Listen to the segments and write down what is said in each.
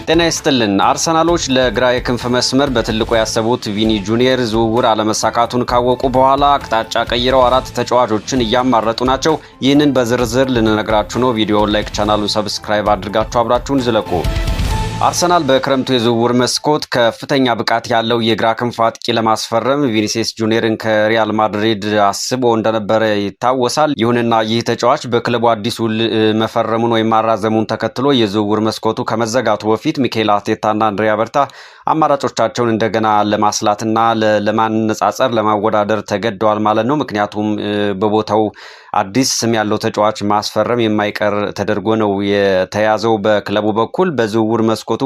ጤና ይስጥልን። አርሰናሎች ለግራ የክንፍ መስመር በትልቁ ያሰቡት ቪኒ ጁኒየር ዝውውር አለመሳካቱን ካወቁ በኋላ አቅጣጫ ቀይረው አራት ተጫዋቾችን እያማረጡ ናቸው። ይህንን በዝርዝር ልንነግራችሁ ነው። ቪዲዮውን ላይክ፣ ቻናሉን ሰብስክራይብ አድርጋችሁ አብራችሁን ዝለቁ። አርሰናል በክረምቱ የዝውውር መስኮት ከፍተኛ ብቃት ያለው የግራ ክንፍ አጥቂ ለማስፈረም ቪኒሲየስ ጁኒየርን ከሪያል ማድሪድ አስቦ እንደነበረ ይታወሳል። ይሁንና ይህ ተጫዋች በክለቡ አዲስ ውል መፈረሙን ወይም ማራዘሙን ተከትሎ የዝውውር መስኮቱ ከመዘጋቱ በፊት ሚኬል አርቴታና አንድሪያ በርታ አማራጮቻቸውን እንደገና ለማስላትና ለማነጻጸር ለማወዳደር ተገደዋል ማለት ነው። ምክንያቱም በቦታው አዲስ ስም ያለው ተጫዋች ማስፈረም የማይቀር ተደርጎ ነው የተያዘው። በክለቡ በኩል በዝውውር መስኮቱ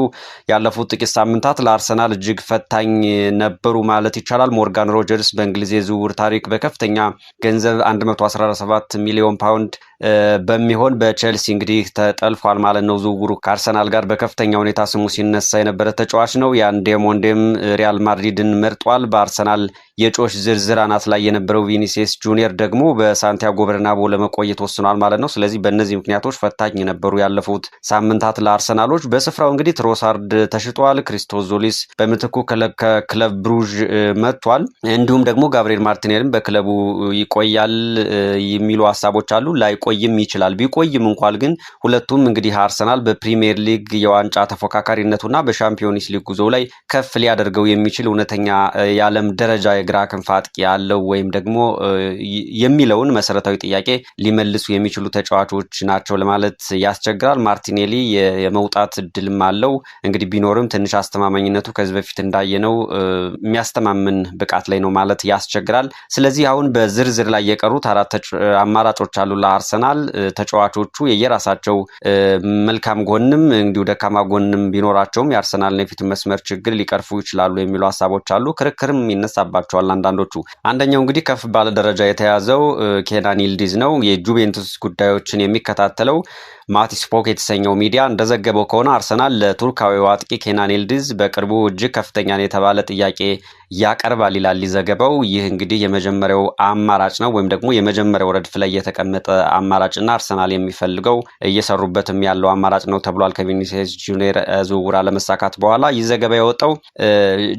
ያለፉት ጥቂት ሳምንታት ለአርሰናል እጅግ ፈታኝ ነበሩ ማለት ይቻላል። ሞርጋን ሮጀርስ በእንግሊዝ የዝውውር ታሪክ በከፍተኛ ገንዘብ 117 ሚሊዮን ፓውንድ በሚሆን በቼልሲ እንግዲህ ተጠልፏል ማለት ነው። ዝውውሩ ከአርሰናል ጋር በከፍተኛ ሁኔታ ስሙ ሲነሳ የነበረ ተጫዋች ነው። ያን ዴሞንዴም ሪያል ማድሪድን መርጧል። በአርሰናል የጮሽ ዝርዝር አናት ላይ የነበረው ቪኒሲየስ ጁኒየር ደግሞ በሳንቲያጎ በርናቦ ለመቆየት ወስኗል ማለት ነው። ስለዚህ በእነዚህ ምክንያቶች ፈታኝ የነበሩ ያለፉት ሳምንታት ለአርሰናሎች። በስፍራው እንግዲህ ትሮሳርድ ተሽጧል። ክሪስቶዞሊስ በምትኩ ከክለብ ብሩዥ መጥቷል። እንዲሁም ደግሞ ጋብሪኤል ማርቲኔልም በክለቡ ይቆያል የሚሉ ሀሳቦች አሉ። ላይቆይም ይችላል። ቢቆይም እንኳን ግን ሁለቱም እንግዲህ አርሰናል በፕሪሚየር ሊግ የዋንጫ ተፎካካሪነቱና በሻምፒዮንስ ሊግ ጉዞ ላይ ከፍ ሊያደርገው የሚችል እውነተኛ የዓለም ደረጃ የግራ ክንፍ አጥቂ ያለው ወይም ደግሞ የሚለውን መሰረታዊ ጥያቄ ሊመልሱ የሚችሉ ተጫዋቾች ናቸው ለማለት ያስቸግራል። ማርቲኔሊ የመውጣት እድልም አለው። እንግዲህ ቢኖርም ትንሽ አስተማማኝነቱ ከዚህ በፊት እንዳየነው የሚያስተማምን ብቃት ላይ ነው ማለት ያስቸግራል። ስለዚህ አሁን በዝርዝር ላይ የቀሩት አራት አማራጮች አሉ ለአርሰናል። ተጫዋቾቹ የየራሳቸው መልካም ጎንም እንዲሁ ደካማ ጎንም ቢኖራቸውም የአርሰናልን የፊት መስመር ችግር ሊቀርፉ ይችላሉ የሚሉ ሀሳቦች አሉ። ክርክርም ይነሳባቸዋል አንዳንዶቹ። አንደኛው እንግዲህ ከፍ ባለ ደረጃ የተያዘው ኬናን ይልዲዝ ነው። የጁቬንቱስ ጉዳዮችን የሚከታተለው ማቲስ ፖክ የተሰኘው ሚዲያ እንደዘገበው ከሆነ አርሰናል ለቱርካዊው አጥቂ ኬናን ይልዲዝ በቅርቡ እጅግ ከፍተኛ የተባለ ጥያቄ ያቀርባል ይላል ዘገባው። ይህ እንግዲህ የመጀመሪያው አማራጭ ነው ወይም ደግሞ የመጀመሪያው ረድፍ ላይ የተቀመጠ አማራጭና አርሰናል የሚፈልገው እየሰሩበትም ያለው አማራጭ ነው ተብሏል። ከቪኒሲየስ ጁኒየር ዝውውር አለመሳካት በኋላ ይህ ዘገባ የወጣው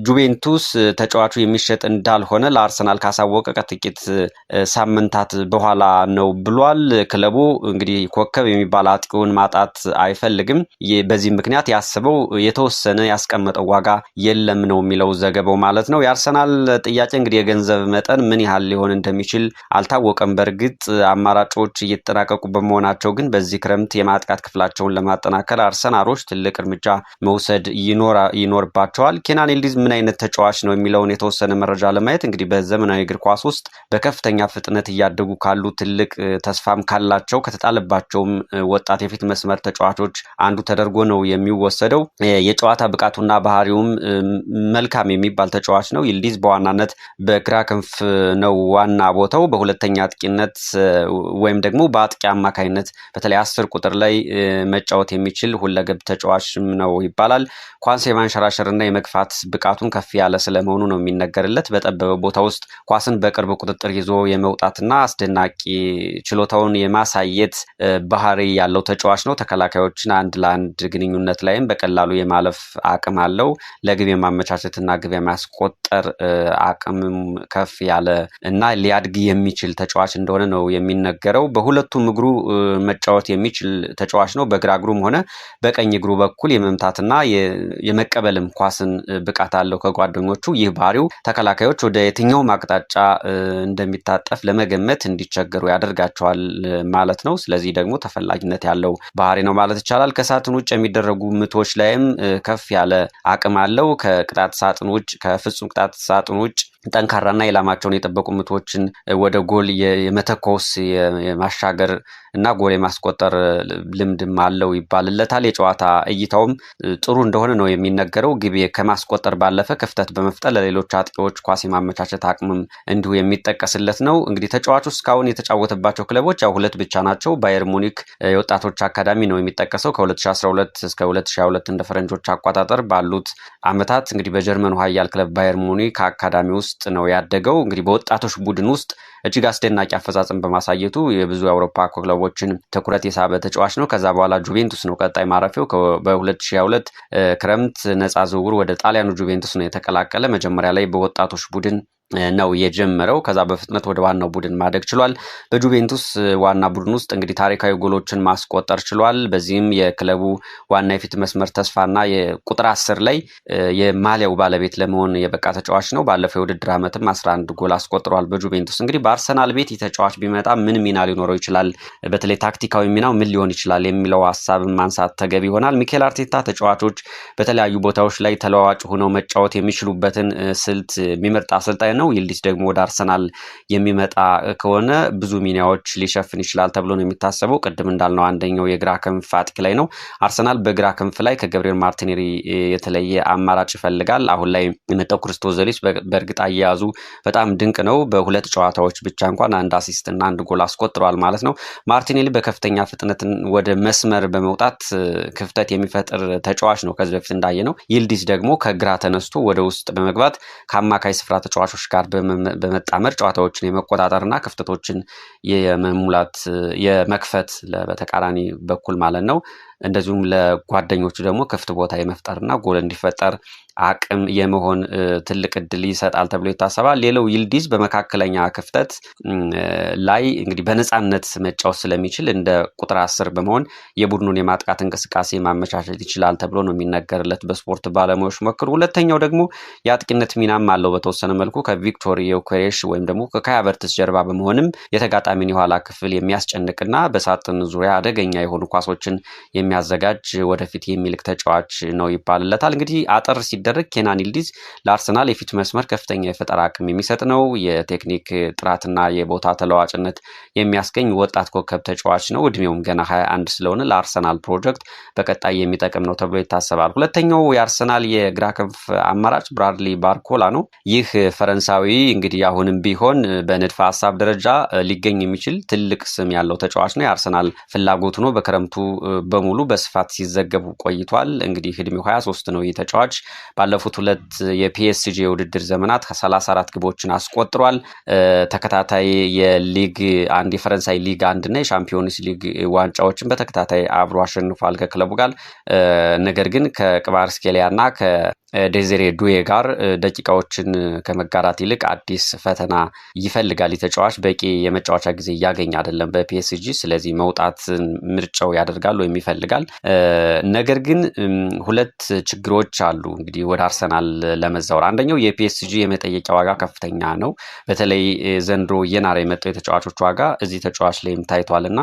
ጁቬንቱስ ተጫዋቹ የሚሸጥ እንዳልሆነ ለአርሰናል ካሳወቀ ከጥቂት ሳምንታት በኋላ ነው ብሏል። ክለቡ እንግዲህ ኮከብ የሚባል አጥቂውን ማጣት አይፈልግም። በዚህ ምክንያት ያስበው የተወሰነ ያስቀመጠው ዋጋ የለም ነው የሚለው ዘገባው ማለት ነው። የአርሰናል ጥያቄ እንግዲህ የገንዘብ መጠን ምን ያህል ሊሆን እንደሚችል አልታወቀም። በእርግጥ አማራጮች እየተጠናቀቁ በመሆናቸው ግን በዚህ ክረምት የማጥቃት ክፍላቸውን ለማጠናከር አርሰናሎች ትልቅ እርምጃ መውሰድ ይኖርባቸዋል። ኬናን ይልዲዝ ምን አይነት ተጫዋች ነው የሚለውን የተወሰነ መረጃ ለማየት እንግዲህ በዘመናዊ እግር ኳስ ውስጥ በከፍተኛ ፍጥነት እያደጉ ካሉ ትልቅ ተስፋም ካላቸው ከተጣለባቸውም ወጣት የፊት መስመር ተጫዋቾች አንዱ ተደርጎ ነው የሚወሰደው። የጨዋታ ብቃቱና ባህሪውም መልካም የሚባል ተጫዋች ነው። ይልዲዝ በዋናነት በግራ ክንፍ ነው ዋና ቦታው። በሁለተኛ አጥቂነት ወይም ደግሞ በአጥቂ አማካይነት በተለይ 10 ቁጥር ላይ መጫወት የሚችል ሁለገብ ተጫዋች ነው ይባላል። ኳስ የማንሸራሸርና የመግፋት ብቃቱን ከፍ ያለ ስለመሆኑ ነው የሚነገርለት። በጠበበ ቦታ ውስጥ ኳስን በቅርብ ቁጥጥር ይዞ የመውጣትና አስደናቂ ችሎታውን የማሳየት ባህሪ ያለው ተጫዋች ነው። ተከላካዮችን አንድ ለአንድ ግንኙነት ላይም በቀላሉ የማለፍ አቅም አለው። ለግብ የማመቻቸትና ግብ የማስቆጠር አቅምም ከፍ ያለ እና ሊያድግ የሚችል ተጫዋች እንደሆነ ነው የሚነገረው። በሁለቱም እግሩ መጫወት የሚችል ተጫዋች ነው። በግራ እግሩም ሆነ በቀኝ እግሩ በኩል የመምታትና የመቀበልም ኳስን ብቃት አለው ከጓደኞቹ። ይህ ባህሪው ተከላካዮች ወደ የትኛውም አቅጣጫ እንደሚታጠፍ ለመገመት እንዲቸገሩ ያደርጋቸዋል ማለት ነው። ስለዚህ ደግሞ ተፈላጊነት ያለው ባህሪ ነው ማለት ይቻላል። ከሳጥን ውጭ የሚደረጉ ምቶች ላይም ከፍ ያለ አቅም አለው። ከቅጣት ሳጥን ውጭ ከፍጹም ቅጣት ሳጥን ውጭ ጠንካራና ኢላማቸውን የጠበቁ ምቶችን ወደ ጎል የመተኮስ የማሻገር እና ጎል የማስቆጠር ልምድም አለው ይባልለታል። የጨዋታ እይታውም ጥሩ እንደሆነ ነው የሚነገረው። ግብ ከማስቆጠር ባለፈ ክፍተት በመፍጠር ለሌሎች አጥቂዎች ኳስ የማመቻቸት አቅምም እንዲሁ የሚጠቀስለት ነው። እንግዲህ ተጫዋቹ እስካሁን የተጫወተባቸው ክለቦች ያው ሁለት ብቻ ናቸው። ባየር ሙኒክ የወጣቶች አካዳሚ ነው የሚጠቀሰው። ከ2012 እስከ 2022 እንደ ፈረንጆች አቆጣጠር ባሉት ዓመታት እንግዲህ በጀርመኑ ኃያል ክለብ ባየር ሙኒክ አካዳሚ ውስጥ ነው ያደገው። እንግዲህ በወጣቶች ቡድን ውስጥ እጅግ አስደናቂ አፈጻጸም በማሳየቱ የብዙ የአውሮፓ ክለቦች ሰዎችን ትኩረት የሳበ ተጫዋች ነው። ከዛ በኋላ ጁቬንቱስ ነው ቀጣይ ማረፊያው። በ2022 ክረምት ነፃ ዝውውር ወደ ጣሊያኑ ጁቬንቱስ ነው የተቀላቀለ። መጀመሪያ ላይ በወጣቶች ቡድን ነው የጀመረው። ከዛ በፍጥነት ወደ ዋናው ቡድን ማደግ ችሏል። በጁቬንቱስ ዋና ቡድን ውስጥ እንግዲህ ታሪካዊ ጎሎችን ማስቆጠር ችሏል። በዚህም የክለቡ ዋና የፊት መስመር ተስፋና የቁጥር 10 ላይ የማሊያው ባለቤት ለመሆን የበቃ ተጫዋች ነው። ባለፈው የውድድር ዓመትም 11 ጎል አስቆጥሯል በጁቬንቱስ። እንግዲህ በአርሰናል ቤት ተጫዋች ቢመጣ ምን ሚና ሊኖረው ይችላል፣ በተለይ ታክቲካዊ ሚናው ምን ሊሆን ይችላል የሚለው ሀሳብን ማንሳት ተገቢ ይሆናል። ሚኬል አርቴታ ተጫዋቾች በተለያዩ ቦታዎች ላይ ተለዋዋጭ ሆነው መጫወት የሚችሉበትን ስልት የሚመርጥ አሰልጣኝ ነው። ይልዲዝ ደግሞ ወደ አርሰናል የሚመጣ ከሆነ ብዙ ሚናዎች ሊሸፍን ይችላል ተብሎ ነው የሚታሰበው። ቅድም እንዳልነው አንደኛው የግራ ክንፍ አጥቂ ላይ ነው። አርሰናል በግራ ክንፍ ላይ ከገብርኤል ማርቲኔሊ የተለየ አማራጭ ይፈልጋል። አሁን ላይ የመጣው ክርስቶስ ዘሊስ በእርግጥ አያያዙ በጣም ድንቅ ነው። በሁለት ጨዋታዎች ብቻ እንኳን 1 አሲስት እና 1 ጎል አስቆጥሯል ማለት ነው። ማርቲኔሊ በከፍተኛ ፍጥነት ወደ መስመር በመውጣት ክፍተት የሚፈጥር ተጫዋች ነው ከዚህ በፊት እንዳየ ነው። ይልዲዝ ደግሞ ከግራ ተነስቶ ወደ ውስጥ በመግባት ከአማካይ ስፍራ ተጫዋቾች ጋር በመጣመር ጨዋታዎችን የመቆጣጠርና ክፍተቶችን የመሙላት የመክፈት በተቃራኒ በኩል ማለት ነው። እንደዚሁም ለጓደኞቹ ደግሞ ክፍት ቦታ የመፍጠርና ጎል እንዲፈጠር አቅም የመሆን ትልቅ እድል ይሰጣል ተብሎ ይታሰባል። ሌላው ይልዲዝ በመካከለኛ ክፍተት ላይ እንግዲህ በነፃነት መጫወት ስለሚችል እንደ ቁጥር 10 በመሆን የቡድኑን የማጥቃት እንቅስቃሴ ማመቻቸት ይችላል ተብሎ ነው የሚነገርለት በስፖርት ባለሙያዎች መክሩ። ሁለተኛው ደግሞ የአጥቂነት ሚናም አለው በተወሰነ መልኩ ከቪክቶር ዮኬሬሽ ወይም ደግሞ ከካይ ሃቨርትዝ ጀርባ በመሆንም የተጋጣሚን የኋላ ክፍል የሚያስጨንቅና በሳጥን ዙሪያ አደገኛ የሆኑ ኳሶችን የሚያዘጋጅ ወደፊት የሚልክ ተጫዋች ነው ይባልለታል። እንግዲህ አጠር ሲደረግ ኬናን ይልዲዝ ለአርሰናል የፊት መስመር ከፍተኛ የፈጠራ አቅም የሚሰጥ ነው። የቴክኒክ ጥራትና የቦታ ተለዋጭነት የሚያስገኝ ወጣት ኮከብ ተጫዋች ነው። እድሜውም ገና 21 ስለሆነ ለአርሰናል ፕሮጀክት በቀጣይ የሚጠቅም ነው ተብሎ ይታሰባል። ሁለተኛው የአርሰናል የግራ ክንፍ አማራጭ ብራድሊ ባርኮላ ነው። ይህ ፈረንሳዊ እንግዲህ አሁንም ቢሆን በንድፈ ሀሳብ ደረጃ ሊገኝ የሚችል ትልቅ ስም ያለው ተጫዋች ነው። የአርሰናል ፍላጎት ነው። በክረምቱ በሙሉ በስፋት ሲዘገቡ ቆይቷል። እንግዲህ እድሜው 23 ነው። ይህ ተጫዋች ባለፉት 2 የፒኤስጂ የውድድር ዘመናት ከ34 ግቦችን አስቆጥሯል። ተከታታይ የሊግ 1 የፈረንሳይ ሊግ 1 እና የሻምፒዮንስ ሊግ ዋንጫዎችን በተከታታይ አብሮ አሸንፏል ከክለቡ ጋር። ነገር ግን ከክቫራትስኬሊያ እና ከዴዚሬ ዱዌ ጋር ደቂቃዎችን ከመጋራት ይልቅ አዲስ ፈተና ይፈልጋል። ተጫዋች በቂ የመጫወቻ ጊዜ እያገኘ አይደለም በፒኤስጂ። ስለዚህ መውጣትን ምርጫው ያደርጋል ወይም ይፈልጋል። ነገር ግን 2 ችግሮች አሉ እንግዲህ ወደ አርሰናል ለመዛወር። አንደኛው የፒኤስጂ የመጠየቂያ ዋጋ ከፍተኛ ነው። በተለይ ዘንድሮ እየናረ የመጣው የተጫዋቾች ዋጋ እዚህ ተጫዋች ላይም ታይቷልና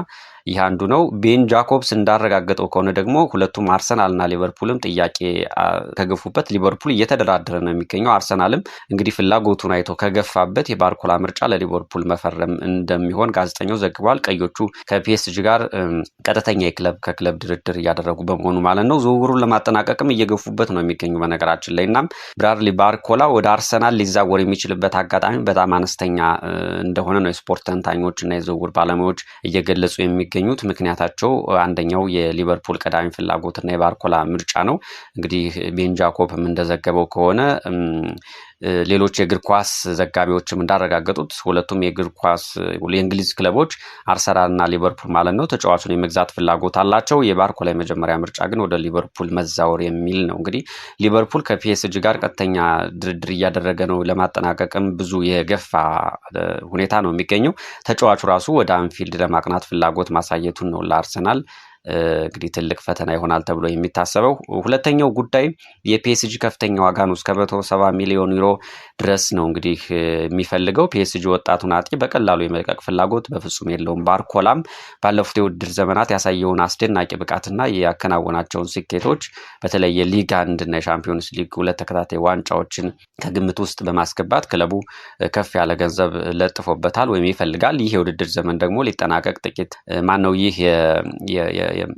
ይህ አንዱ ነው። ቤን ጃኮብስ እንዳረጋገጠው ከሆነ ደግሞ ሁለቱም አርሰናልና ሊቨርፑልም ጥያቄ ከገፉበት ሊቨርፑል እየተደራደረ ነው የሚገኘው። አርሰናልም እንግዲህ ፍላጎቱን አይቶ ከገፋበት የባርኮላ ምርጫ ለሊቨርፑል መፈረም እንደሚሆን ጋዜጠኛው ዘግቧል። ቀዮቹ ከፒኤስጂ ጋር ቀጥተኛ ከክለብ ድርድር እያደረጉ በመሆኑ ማለት ነው። ዝውውሩን ለማጠናቀቅም እየገፉበት ነው የሚገኙ በነገራችን ላይ። እናም ብራድሊ ባርኮላ ወደ አርሰናል ሊዛወር የሚችልበት አጋጣሚ በጣም አነስተኛ እንደሆነ ነው የስፖርት ተንታኞችና የዝውውር ባለሙያዎች እየገለጹ የሚገኙት። ምክንያታቸው አንደኛው የሊቨርፑል ቀዳሚ ፍላጎትና የባርኮላ ምርጫ ነው። እንግዲህ ቤን ጃኮብም እንደዘገበው ከሆነ ሌሎች የእግር ኳስ ዘጋቢዎችም እንዳረጋገጡት ሁለቱም የእንግሊዝ ክለቦች አርሰናልና ሊቨርፑል ማለት ነው ተጫዋቹን የመግዛት ፍላጎት አላቸው። የባርኮላ የመጀመሪያ ምርጫ ግን ወደ ሊቨርፑል መዛወር የሚል ነው። እንግዲህ ሊቨርፑል ከፒኤስጂ ጋር ቀጥተኛ ድርድር እያደረገ ነው። ለማጠናቀቅም ብዙ የገፋ ሁኔታ ነው የሚገኘው። ተጫዋቹ ራሱ ወደ አንፊልድ ለማቅናት ፍላጎት ማሳየቱን ነው ለአርሰናል እንግዲህ ትልቅ ፈተና ይሆናል ተብሎ የሚታሰበው። ሁለተኛው ጉዳይ የፒኤስጂ ከፍተኛ ዋጋ ነው። እስከ 170 ሚሊዮን ዩሮ ድረስ ነው እንግዲህ የሚፈልገው። ፒኤስጂ ወጣቱን አጥቂ በቀላሉ የመልቀቅ ፍላጎት በፍጹም የለውም። ባርኮላም ባለፉት የውድድር ዘመናት ያሳየውን አስደናቂ ብቃትና ያከናወናቸውን ስኬቶች በተለይ የሊግ 1 እና የሻምፒዮንስ ሊግ 2 ተከታታይ ዋንጫዎችን ከግምት ውስጥ በማስገባት ክለቡ ከፍ ያለ ገንዘብ ለጥፎበታል ወይም ይፈልጋል። ይህ የውድድር ዘመን ደግሞ ሊጠናቀቅ ጥቂት ይህ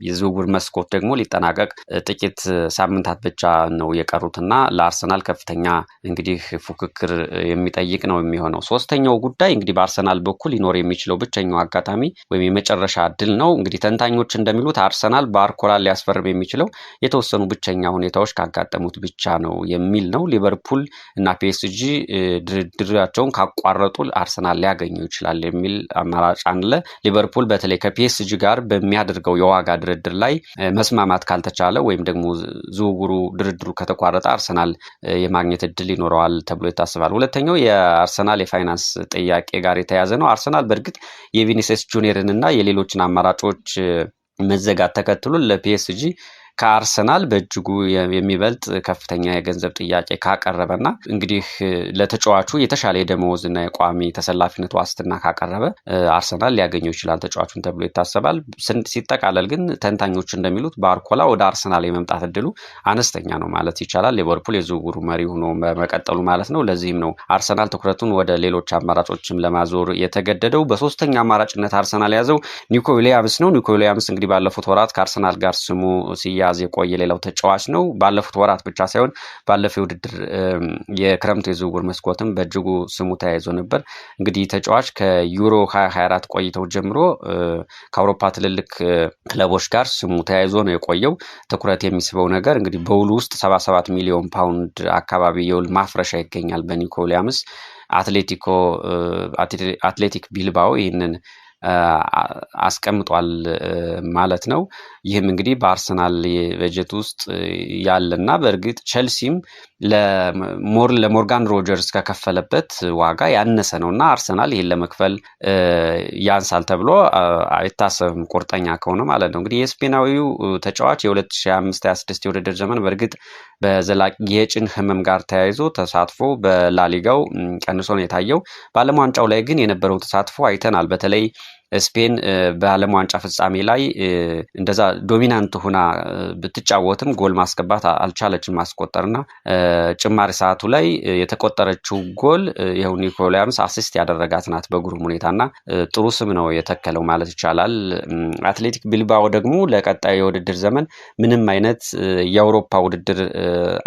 የዝውውር መስኮት ደግሞ ሊጠናቀቅ ጥቂት ሳምንታት ብቻ ነው የቀሩትና ለአርሰናል ከፍተኛ እንግዲህ ፉክክር የሚጠይቅ ነው የሚሆነው። ሶስተኛው ጉዳይ እንግዲህ በአርሰናል በኩል ሊኖር የሚችለው ብቸኛው አጋጣሚ ወይም የመጨረሻ እድል ነው። እንግዲህ ተንታኞች እንደሚሉት አርሰናል ባርኮላን ሊያስፈርም የሚችለው የተወሰኑ ብቸኛ ሁኔታዎች ካጋጠሙት ብቻ ነው የሚል ነው። ሊቨርፑል እና ፒኤስጂ ድርድራቸውን ካቋረጡ አርሰናል ሊያገኘው ይችላል የሚል አማራጭ አለ። ሊቨርፑል በተለይ ከፒኤስጂ ጋር በሚያደርገው የዋጋ ድርድር ላይ መስማማት ካልተቻለ ወይም ደግሞ ዝውውሩ ድርድሩ ከተቋረጠ አርሰናል የማግኘት እድል ይኖረዋል ተብሎ ይታሰባል። ሁለተኛው የአርሰናል የፋይናንስ ጥያቄ ጋር የተያያዘ ነው። አርሰናል በእርግጥ የቪኒሲየስ ጁኒየርን እና የሌሎችን አማራጮች መዘጋት ተከትሎ ለፒኤስጂ ከአርሰናል በእጅጉ የሚበልጥ ከፍተኛ የገንዘብ ጥያቄ ካቀረበና እንግዲህ ለተጫዋቹ የተሻለ የደመወዝና የቋሚ ተሰላፊነት ዋስትና ካቀረበ አርሰናል ሊያገኘው ይችላል ተጫዋቹን ተብሎ ይታሰባል። ሲጠቃለል ግን ተንታኞች እንደሚሉት ባርኮላ ወደ አርሰናል የመምጣት እድሉ አነስተኛ ነው ማለት ይቻላል። ሊቨርፑል የዝውውሩ መሪ ሆኖ በመቀጠሉ ማለት ነው። ለዚህም ነው አርሰናል ትኩረቱን ወደ ሌሎች አማራጮችም ለማዞር የተገደደው። በሶስተኛ አማራጭነት አርሰናል ያዘው ኒኮ ዊሊያምስ ነው። ኒኮ ዊሊያምስ እንግዲህ ባለፉት ወራት ከአርሰናል ጋር ስሙ ሲያዝ የቆየ ሌላው ተጫዋች ነው። ባለፉት ወራት ብቻ ሳይሆን ባለፈው ውድድር የክረምት የዝውውር መስኮትም በእጅጉ ስሙ ተያይዞ ነበር። እንግዲህ ተጫዋች ከዩሮ 2024 ቆይተው ጀምሮ ከአውሮፓ ትልልቅ ክለቦች ጋር ስሙ ተያይዞ ነው የቆየው። ትኩረት የሚስበው ነገር እንግዲህ በውሉ ውስጥ 77 ሚሊዮን ፓውንድ አካባቢ የውል ማፍረሻ ይገኛል በኒኮ ዊሊያምስ። አትሌቲክ ቢልባኦ ይህንን አስቀምጧል ማለት ነው። ይህም እንግዲህ በአርሰናል በጀት ውስጥ ያለና በእርግጥ ቸልሲም ለሞርጋን ሮጀርስ ከከፈለበት ዋጋ ያነሰ ነውና አርሰናል ይህን ለመክፈል ያንሳል ተብሎ አይታሰብም ቁርጠኛ ከሆነ ማለት ነው። እንግዲህ የስፔናዊው ተጫዋች የ2025/26 የውድድር ዘመን በእርግጥ በዘላቂ የጭን ህመም ጋር ተያይዞ ተሳትፎ በላሊጋው ቀንሶ ነው የታየው። በዓለም ዋንጫው ላይ ግን የነበረው ተሳትፎ አይተናል። በተለይ ስፔን በዓለም ዋንጫ ፍጻሜ ላይ እንደዛ ዶሚናንት ሆና ብትጫወትም ጎል ማስገባት አልቻለችም ማስቆጠርና ጭማሪ ሰዓቱ ላይ የተቆጠረችው ጎል ይኸው ኒኮ ዊሊያምስ አሲስት ያደረጋት ናት በግሩም ሁኔታና ጥሩ ስም ነው የተከለው ማለት ይቻላል። አትሌቲክ ቢልባኦ ደግሞ ለቀጣዩ የውድድር ዘመን ምንም አይነት የአውሮፓ ውድድር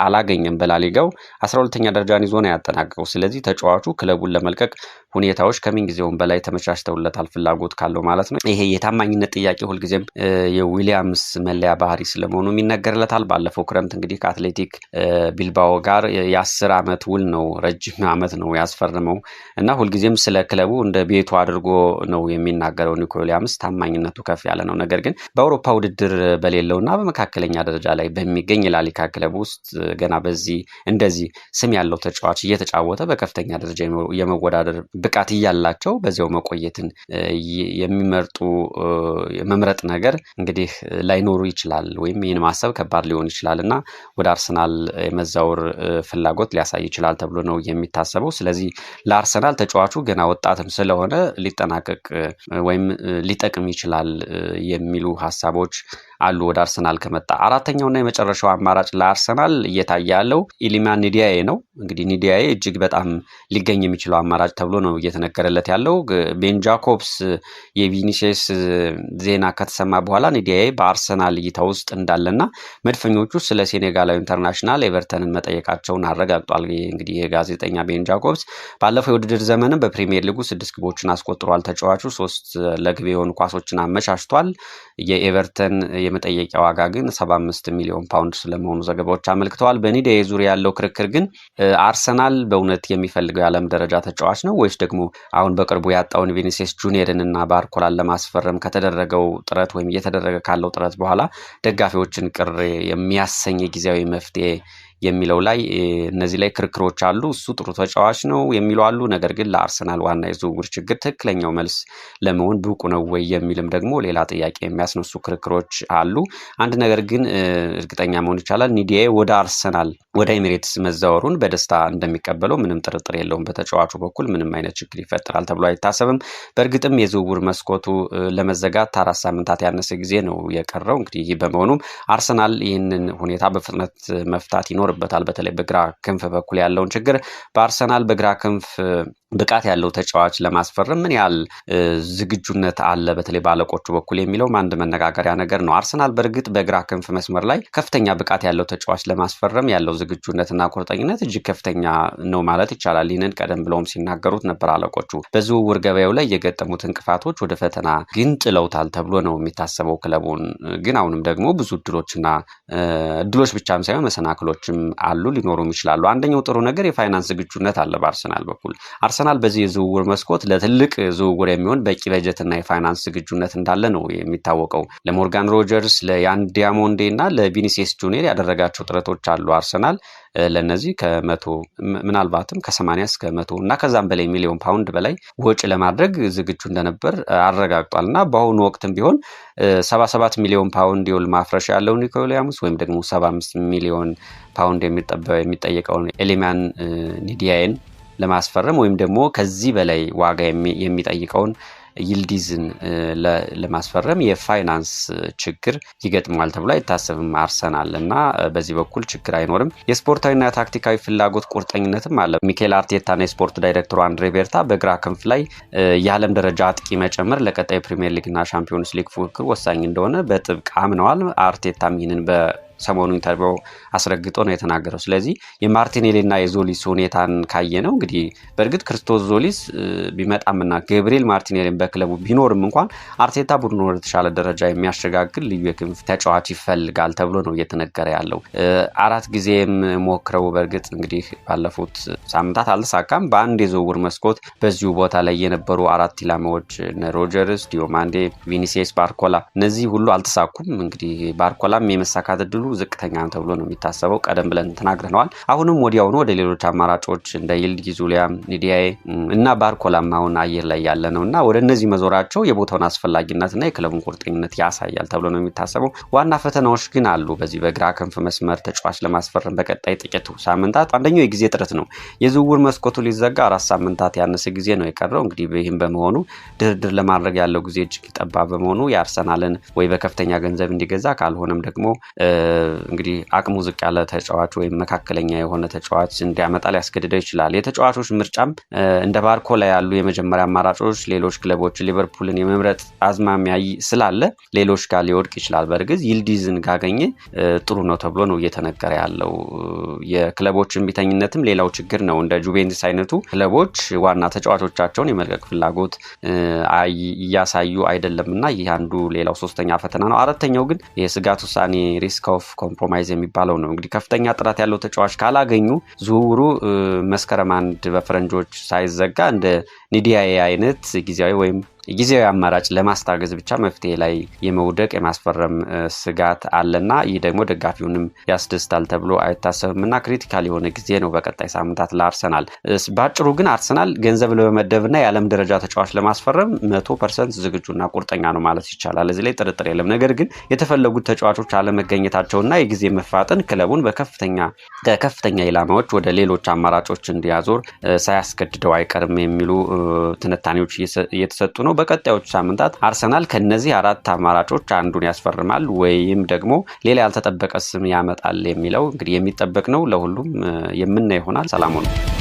አላገኘም። በላሊጋው 12ኛ ደረጃን ይዞ ነው ያጠናቀቀው። ስለዚህ ተጫዋቹ ክለቡን ለመልቀቅ ሁኔታዎች ከምንጊዜውም በላይ ተመቻችተውለታል ፍላጎት ካለው ማለት ነው። ይሄ የታማኝነት ጥያቄ ሁልጊዜም የዊሊያምስ መለያ ባህሪ ስለመሆኑ ይነገርለታል። ባለፈው ክረምት እንግዲህ ከአትሌቲክ ቢልባኦ ጋር የ10 ዓመት ውል ነው፣ ረጅም ዓመት ነው ያስፈርመው እና ሁልጊዜም ስለ ክለቡ እንደ ቤቱ አድርጎ ነው የሚናገረው። ኒኮ ዊሊያምስ ታማኝነቱ ከፍ ያለ ነው። ነገር ግን በአውሮፓ ውድድር በሌለውና በመካከለኛ ደረጃ ላይ በሚገኝ የላሊጋ ክለብ ውስጥ ገና እንደዚህ ስም ያለው ተጫዋች እየተጫወተ በከፍተኛ ደረጃ የመወዳደር ብቃት እያላቸው በዚያው መቆየትን የሚመርጡ የመምረጥ ነገር እንግዲህ ላይኖሩ ይችላል ወይም ይህን ማሰብ ከባድ ሊሆን ይችላል እና ወደ አርሰናል የመዛወር ፍላጎት ሊያሳይ ይችላል ተብሎ ነው የሚታሰበው። ስለዚህ ለአርሰናል ተጫዋቹ ገና ወጣትም ስለሆነ ሊጠናቀቅ ወይም ሊጠቅም ይችላል የሚሉ ሀሳቦች አሉ ወደ አርሰናል ከመጣ። አራተኛውና የመጨረሻው አማራጭ ለአርሰናል እየታየ ያለው ኢሊማን ኒዲያዬ ነው። እንግዲህ ኒዲያዬ እጅግ በጣም ሊገኝ የሚችለው አማራጭ ተብሎ ነው እየተነገረለት ያለው። ቤን ጃኮብስ የቪኒሲየስ ዜና ከተሰማ በኋላ ኒዲያዬ በአርሰናል እይታ ውስጥ እንዳለና መድፈኞቹ ስለ ሴኔጋላዊ ኢንተርናሽናል ኤቨርተንን መጠየቃቸውን አረጋግጧል። እንግዲህ የጋዜጠኛ ቤን ጃኮብስ ባለፈው የውድድር ዘመንም በፕሪሚየር ሊጉ 6 ግቦችን አስቆጥሯል። ተጫዋቹ 3 ለግብ የሆኑ ኳሶችን አመቻችቷል። የኤቨርተን የመጠየቂያ ዋጋ ግን 75 ሚሊዮን ፓውንድ ስለመሆኑ ዘገባዎች አመልክተዋል። በኒዲያዬ ዙሪያ ያለው ክርክር ግን አርሰናል በእውነት የሚፈልገው የዓለም ደረጃ ተጫዋች ነው ወይስ ደግሞ አሁን በቅርቡ ያጣውን ቪኒሲየስ ጁኒየርን እና ባርኮላን ለማስፈረም ከተደረገው ጥረት ወይም እየተደረገ ካለው ጥረት በኋላ ደጋፊዎችን ቅር የሚያሰኝ ጊዜያዊ መፍትሄ የሚለው ላይ እነዚህ ላይ ክርክሮች አሉ። እሱ ጥሩ ተጫዋች ነው የሚሉ አሉ። ነገር ግን ለአርሰናል ዋና የዝውውር ችግር ትክክለኛው መልስ ለመሆን ብቁ ነው ወይ የሚልም ደግሞ ሌላ ጥያቄ የሚያስነሱ ክርክሮች አሉ። አንድ ነገር ግን እርግጠኛ መሆን ይቻላል፣ ኒዲያዬ ወደ አርሰናል ወደ ኤሚሬትስ መዛወሩን በደስታ እንደሚቀበለው ምንም ጥርጥር የለውም። በተጫዋቹ በኩል ምንም አይነት ችግር ይፈጠራል ተብሎ አይታሰብም። በእርግጥም የዝውውር መስኮቱ ለመዘጋት 4 ሳምንታት ያነሰ ጊዜ ነው የቀረው። እንግዲህ ይህ በመሆኑም አርሰናል ይህንን ሁኔታ በፍጥነት መፍታት ይኖርበታል። በተለይ በግራ ክንፍ በኩል ያለውን ችግር በአርሰናል በግራ ክንፍ ብቃት ያለው ተጫዋች ለማስፈረም ምን ያህል ዝግጁነት አለ በተለይ ባለቆቹ በኩል የሚለውም አንድ መነጋገሪያ ነገር ነው። አርሰናል በእርግጥ በግራ ክንፍ መስመር ላይ ከፍተኛ ብቃት ያለው ተጫዋች ለማስፈረም ያለው ዝግጁነትና ቁርጠኝነት እጅግ ከፍተኛ ነው ማለት ይቻላል። ይህንን ቀደም ብለውም ሲናገሩት ነበር አለቆቹ። በዝውውር ገበያው ላይ የገጠሙት እንቅፋቶች ወደ ፈተና ግን ጥለውታል ተብሎ ነው የሚታሰበው ክለቡን። ግን አሁንም ደግሞ ብዙ እድሎች ብቻም ሳይሆን መሰናክሎችም አሉ ሊኖሩም ይችላሉ። አንደኛው ጥሩ ነገር የፋይናንስ ዝግጁነት አለ በአርሰናል በኩል። አርሰናል በዚህ የዝውውር መስኮት ለትልቅ ዝውውር የሚሆን በቂ በጀትና የፋይናንስ ዝግጁነት እንዳለ ነው የሚታወቀው። ለሞርጋን ሮጀርስ፣ ለያን ዲያሞንዴ እና ለቪኒሲየስ ጁኒየር ያደረጋቸው ጥረቶች አሉ አርሰናል ለነዚህ ምናልባትም ከ80 እስከ 100 እና ከዛም በላይ ሚሊዮን ፓውንድ በላይ ወጪ ለማድረግ ዝግጁ እንደነበር አረጋግጧል። እና በአሁኑ ወቅትም ቢሆን 77 ሚሊዮን ፓውንድ የውል ማፍረሻ ያለው ኒኮ ዊሊያምስ ወይም ደግሞ 75 ሚሊዮን ፓውንድ የሚጠየቀውን ኤሊማን ኒዲያይን ለማስፈረም ወይም ደግሞ ከዚህ በላይ ዋጋ የሚጠይቀውን ይልዲዝን ለማስፈረም የፋይናንስ ችግር ይገጥማል ተብሎ አይታሰብም አርሰናል እና በዚህ በኩል ችግር አይኖርም። የስፖርታዊና ታክቲካዊ ፍላጎት ቁርጠኝነትም አለ። ሚኬል አርቴታና የስፖርት ዳይሬክተሩ አንድሬ ቤርታ በግራ ክንፍ ላይ የዓለም ደረጃ አጥቂ መጨመር ለቀጣይ ፕሪሚየር ሊግና ሻምፒዮንስ ሊግ ፉክክር ወሳኝ እንደሆነ በጥብቅ አምነዋል። አርቴታም ይህንን ሰሞኑ ኢንተርቪው አስረግጦ ነው የተናገረው። ስለዚህ የማርቲኔሊና የዞሊስ ሁኔታን ካየ ነው እንግዲህ በእርግጥ ክርስቶስ ዞሊስ ቢመጣምና ገብርኤል ማርቲኔሊን በክለቡ ቢኖርም እንኳን አርቴታ ቡድኑ ወደ ተሻለ ደረጃ የሚያሸጋግር ልዩ የክንፍ ተጫዋች ይፈልጋል ተብሎ ነው እየተነገረ ያለው። 4 ጊዜም ሞክረው በእርግጥ እንግዲህ ባለፉት ሳምንታት አልተሳካም። በአንድ የዝውውር መስኮት በዚሁ ቦታ ላይ የነበሩ 4 ኢላማዎች ሮጀርስ፣ ዲዮማንዴ፣ ቪኒሲየስ፣ ባርኮላ እነዚህ ሁሉ አልተሳኩም። እንግዲህ ባርኮላም የመሳካት እድሉ ዝቅተኛ ተብሎ ነው የሚታሰበው። ቀደም ብለን ተናግረናል። አሁንም ወዲያውኑ ወደ ሌሎች አማራጮች እንደ ይልዲዝ፣ ዙሊያም፣ ኒዲያይ እና ባርኮላም አሁን አየር ላይ ያለ ነውና ወደ እነዚህ መዞራቸው የቦታውን አስፈላጊነትና የክለቡን ቁርጠኝነት ያሳያል ተብሎ ነው የሚታሰበው። ዋና ፈተናዎች ግን አሉ በዚህ በግራ ክንፍ መስመር ተጫዋች ለማስፈረም በቀጣይ ጥቂት ሳምንታት። አንደኛው የጊዜ ጥረት ነው። የዝውውር መስኮቱ ሊዘጋ 4 ሳምንታት ያነሰ ጊዜ ነው የቀረው። እንግዲህ ይህም በመሆኑ ድርድር ለማድረግ ያለው ጊዜ እጅግ ጠባብ በመሆኑ የአርሰናልን ወይ በከፍተኛ ገንዘብ እንዲገዛ ካልሆነም ደግሞ እንግዲህ አቅሙ ዝቅ ያለ ተጫዋች ወይም መካከለኛ የሆነ ተጫዋች እንዲያመጣ ሊያስገድደው ይችላል። የተጫዋቾች ምርጫም እንደ ባርኮላ ያሉ የመጀመሪያ አማራጮች ሌሎች ክለቦች ሊቨርፑልን የመምረጥ አዝማሚያ ስላለ ሌሎች ጋር ሊወድቅ ይችላል። በእርግጥ ይልዲዝን ካገኘ ጥሩ ነው ተብሎ ነው እየተነገረ ያለው። የክለቦች እምቢተኝነትም ሌላው ችግር ነው። እንደ ጁቬንቱስ አይነቱ ክለቦች ዋና ተጫዋቾቻቸውን የመልቀቅ ፍላጎት እያሳዩ አይደለምና ይህ አንዱ ሌላው ሶስተኛ ፈተና ነው። አራተኛው ግን የስጋት ውሳኔ ሪስክ ኦፍ ኮምፕሮማይዝ የሚባለው ነው። እንግዲህ ከፍተኛ ጥራት ያለው ተጫዋች ካላገኙ ዝውውሩ መስከረም 1 በፈረንጆች ሳይዘጋ እንደ ኒዲያይ አይነት ጊዜያዊ አማራጭ ለማስታገዝ ብቻ መፍትሄ ላይ የመውደቅ የማስፈረም ስጋት አለና ይህ ደግሞ ደጋፊውንም ያስደስታል ተብሎ አይታሰብምና ክሪቲካል የሆነ ጊዜ ነው በቀጣይ ሳምንታት ለአርሰናል። ባጭሩ ግን አርሰናል ገንዘብ ለመመደብና የዓለም ደረጃ ተጫዋች ለማስፈረም 100% ዝግጁና ቁርጠኛ ነው ማለት ይቻላል። እዚህ ላይ ጥርጥር የለም። ነገር ግን የተፈለጉት ተጫዋቾች አለመገኘታቸውና የጊዜ መፋጠን ክለቡን ከከፍተኛ ኢላማዎች ወደ ሌሎች አማራጮች እንዲያዞር ሳያስገድደው አይቀርም የሚሉ ትንታኔዎች እየተሰጡ ነው። በቀጣዮቹ ሳምንታት አርሰናል ከነዚህ 4 አማራጮች አንዱን ያስፈርማል ወይም ደግሞ ሌላ ያልተጠበቀ ስም ያመጣል የሚለው እንግዲህ የሚጠበቅ ነው። ለሁሉም የምናየው ይሆናል። ሰላም ሁኑ።